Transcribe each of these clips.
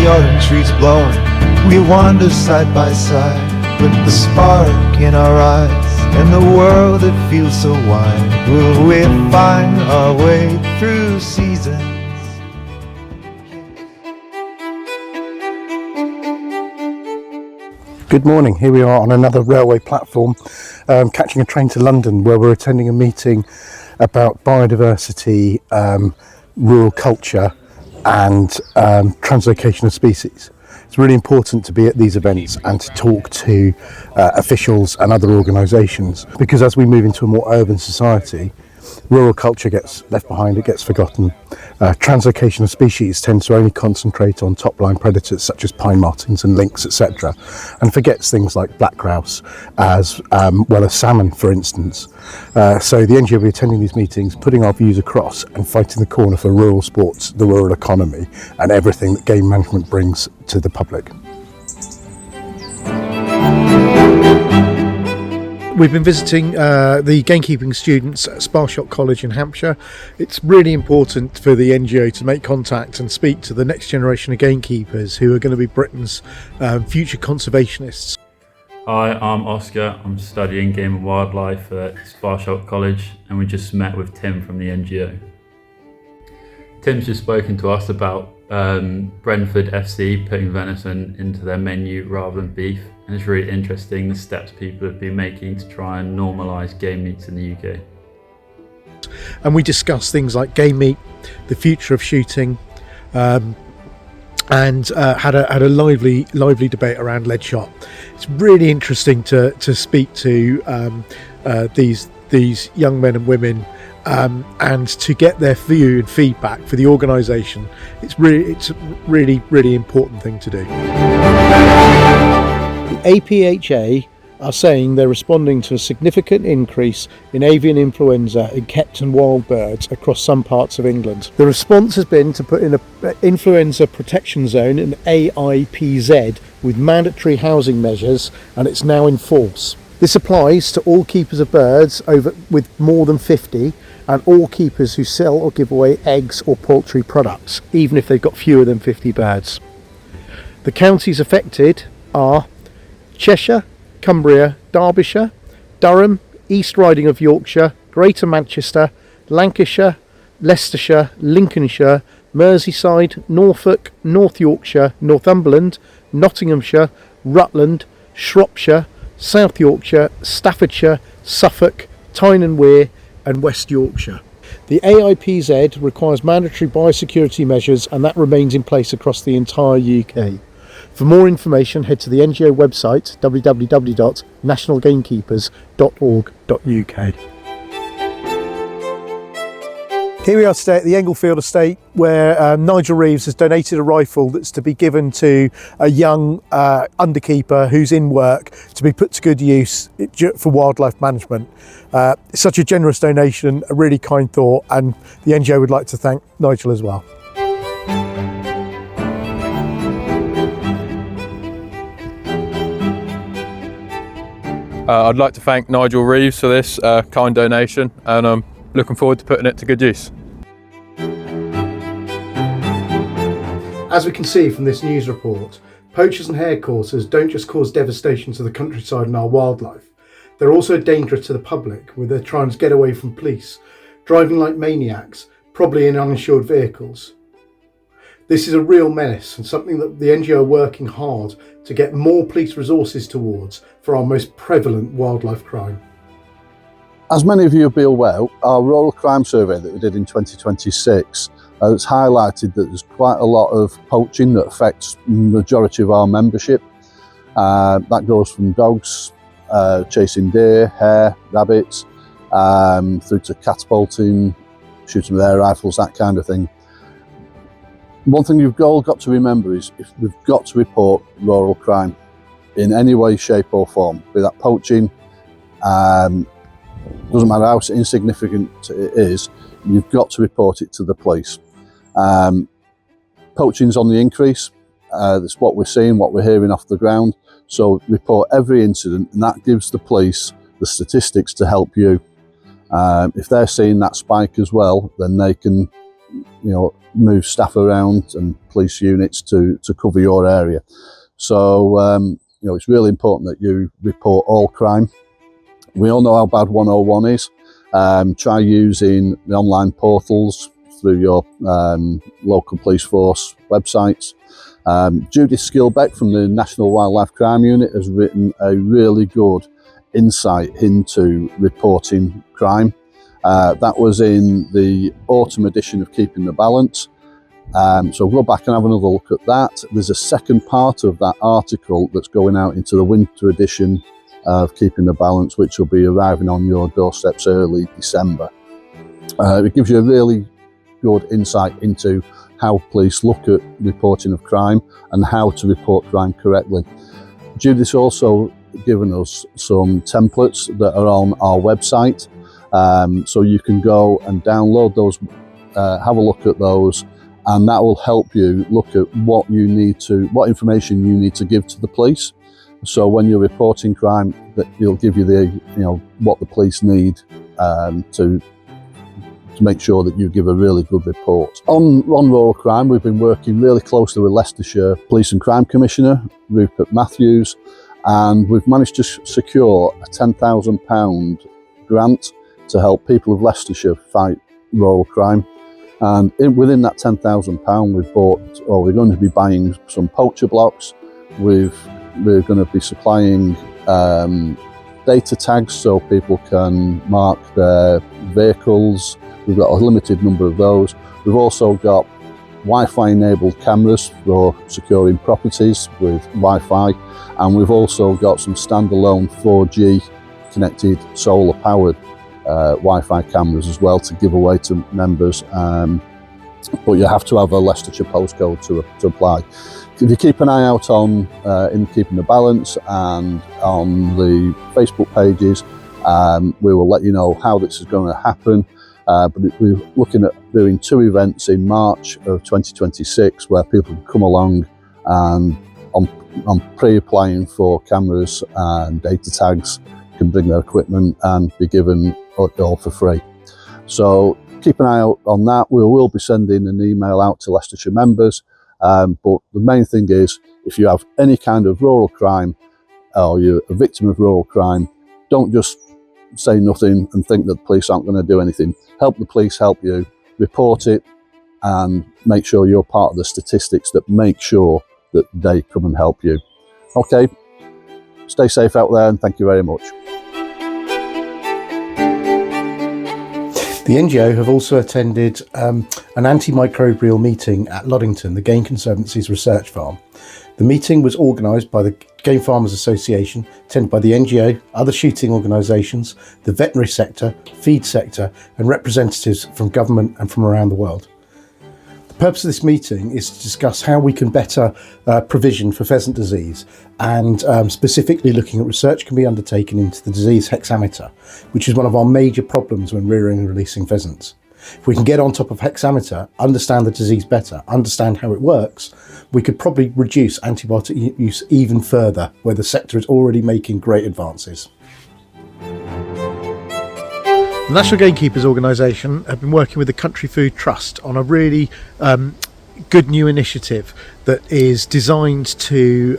the autumn trees blowing, we wander side by side with the spark in our eyes and the world that feels so wide. Will we find our way through seasons? Good morning. Here we are on another railway platform, catching a train to London, where we're attending a meeting about biodiversity, rural culture and translocation of species. It's really important to be at these events and to talk to officials and other organisations, because as we move into a more urban society, rural culture gets left behind, it gets forgotten. Translocation of species tends to only concentrate on top-line predators such as pine martens and lynx, etc., and forgets things like black grouse as well as salmon, for instance. So the NGO will be attending these meetings, putting our views across and fighting the corner for rural sports, the rural economy and everything that game management brings to the public. We've been visiting the gamekeeping students at Sparshot College in Hampshire. It's really important for the NGO to make contact and speak to the next generation of gamekeepers who are going to be Britain's future conservationists. Hi, I'm Oscar. I'm studying game and wildlife at Sparshot College, and we just met with Tim from the NGO. Tim's just spoken to us about Brentford FC putting venison into their menu rather than beef, and it's really interesting the steps people have been making to try and normalise game meats in the UK. And we discussed things like game meat, the future of shooting, and had a lively debate around lead shot. It's really interesting to speak to these young men and women, and to get their view and feedback for the organisation. It's a really important thing to do. The APHA are saying they're responding to a significant increase in avian influenza in kept and wild birds across some parts of England. The response has been to put in an influenza protection zone, an AIPZ, with mandatory housing measures, and it's now in force. This applies to all keepers of birds with more than 50 and all keepers who sell or give away eggs or poultry products, even if they've got fewer than 50 birds. The counties affected are Cheshire, Cumbria, Derbyshire, Durham, East Riding of Yorkshire, Greater Manchester, Lancashire, Leicestershire, Lincolnshire, Merseyside, Norfolk, North Yorkshire, Northumberland, Nottinghamshire, Rutland, Shropshire, South Yorkshire, Staffordshire, Suffolk, Tyne and Wear and West Yorkshire. The AIPZ requires mandatory biosecurity measures, and that remains in place across the entire UK. For more information, head to the NGO website www.nationalgamekeepers.org.uk. Here we are today at the Englefield estate, where Nigel Reeves has donated a rifle that's to be given to a young underkeeper who's in work to be put to good use for wildlife management. It's such a generous donation, a really kind thought, and the NGO would like to thank Nigel as well. I'd like to thank Nigel Reeves for this kind donation, and I'm looking forward to putting it to good use. As we can see from this news report, poachers and hare coursers don't just cause devastation to the countryside and our wildlife, they're also dangerous to the public, where they're trying to get away from police, driving like maniacs, probably in uninsured vehicles. This is a real menace, and something that the NGO are working hard to get more police resources towards for our most prevalent wildlife crime. As many of you will be aware, our rural crime survey that we did in 2026 has highlighted that there's quite a lot of poaching that affects the majority of our membership. That goes from dogs, chasing deer, hare, rabbits, through to catapulting, shooting with air rifles, that kind of thing. One thing you've all got to remember is we've got to report rural crime in any way, shape or form, be that poaching, doesn't matter how insignificant it is, you've got to report it to the police. Poaching's on the increase, that's what we're seeing, what we're hearing off the ground, so report every incident, and that gives the police the statistics to help you. If they're seeing that spike as well, then they can move staff around and police units to cover your area. So it's really important that you report all crime. We all know how bad 101 is. Try using the online portals through your local police force websites. Judith Skilbeck from the National Wildlife Crime Unit has written a really good insight into reporting crime. That was in the autumn edition of Keeping the Balance. So go back and have another look at that. There's a second part of that article that's going out into the winter edition of Keeping the Balance, which will be arriving on your doorsteps early December. It gives you a really good insight into how police look at reporting of crime and how to report crime correctly. Judith's also given us some templates that are on our website, so you can go and download those, have a look at those, and that will help you look at what information you need to give to the police. So when you're reporting crime, that it'll give you what the police need to make sure that you give a really good report. On rural crime, we've been working really closely with Leicestershire Police and Crime Commissioner, Rupert Matthews, and we've managed to secure a £10,000 grant to help people of Leicestershire fight rural crime. And within that £10,000, we're going to be buying some poacher blocks. We're going to be supplying data tags so people can mark their vehicles. We've got a limited number of those. We've also got Wi-Fi enabled cameras for securing properties with Wi-Fi, and we've also got some standalone 4G connected solar powered Wi-Fi cameras as well to give away to members, but you have to have a Leicestershire postcode to apply. If you keep an eye out on in Keeping the Balance and on the Facebook pages, we will let you know how this is going to happen. But we're looking at doing 2 events in March of 2026 where people can come along and on pre-applying for cameras and data tags can bring their equipment and be given all for free. So keep an eye out on that. We will be sending an email out to Leicestershire members, but the main thing is if you have any kind of rural crime or you're a victim of rural crime, don't just say nothing and think that the police aren't going to do anything. Help the police help you, report it, and make sure you're part of the statistics that make sure that they come and help you. Okay, stay safe out there and thank you very much. The NGO have also attended an antimicrobial meeting at Loddington, the Game Conservancy's research farm. The meeting was organised by the Game Farmers Association, attended by the NGO, other shooting organisations, the veterinary sector, feed sector, and representatives from government and from around the world. The purpose of this meeting is to discuss how we can better provision for pheasant disease, and specifically looking at research can be undertaken into the disease hexameter, which is one of our major problems when rearing and releasing pheasants. If we can get on top of hexameter, understand the disease better, understand how it works, we could probably reduce antibiotic use even further, where the sector is already making great advances. The National Gamekeepers organisation have been working with the Country Food Trust on a really good new initiative that is designed to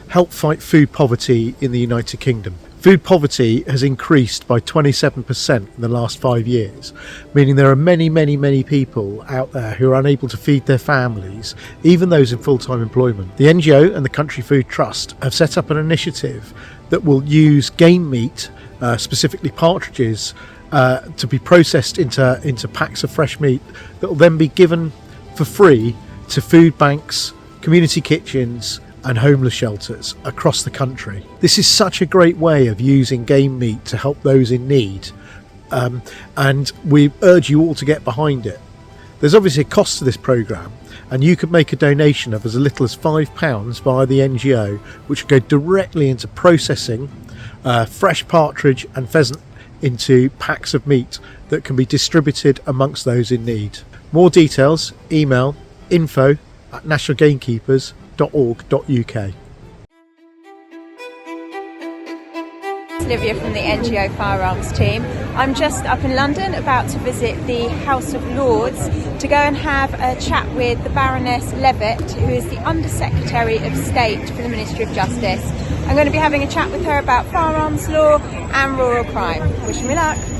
help fight food poverty in the United Kingdom. Food poverty has increased by 27% in the last 5 years, meaning there are many people out there who are unable to feed their families, even those in full-time employment. The NGO and the Country Food Trust have set up an initiative that will use game meat, specifically partridges, to be processed into packs of fresh meat that will then be given for free to food banks, community kitchens and homeless shelters across the country. This is such a great way of using game meat to help those in need, and we urge you all to get behind it. There's obviously a cost to this programme, and you could make a donation of as little as £5 via the NGO, which would go directly into processing fresh partridge and pheasant into packs of meat that can be distributed amongst those in need. More details, email info@nationalgamekeepers.org.uk. Olivia from the NGO Firearms team. I'm just up in London about to visit the House of Lords to go and have a chat with the Baroness Levitt, who is the Under Secretary of State for the Ministry of Justice. I'm going to be having a chat with her about firearms law and rural crime. Wish me luck.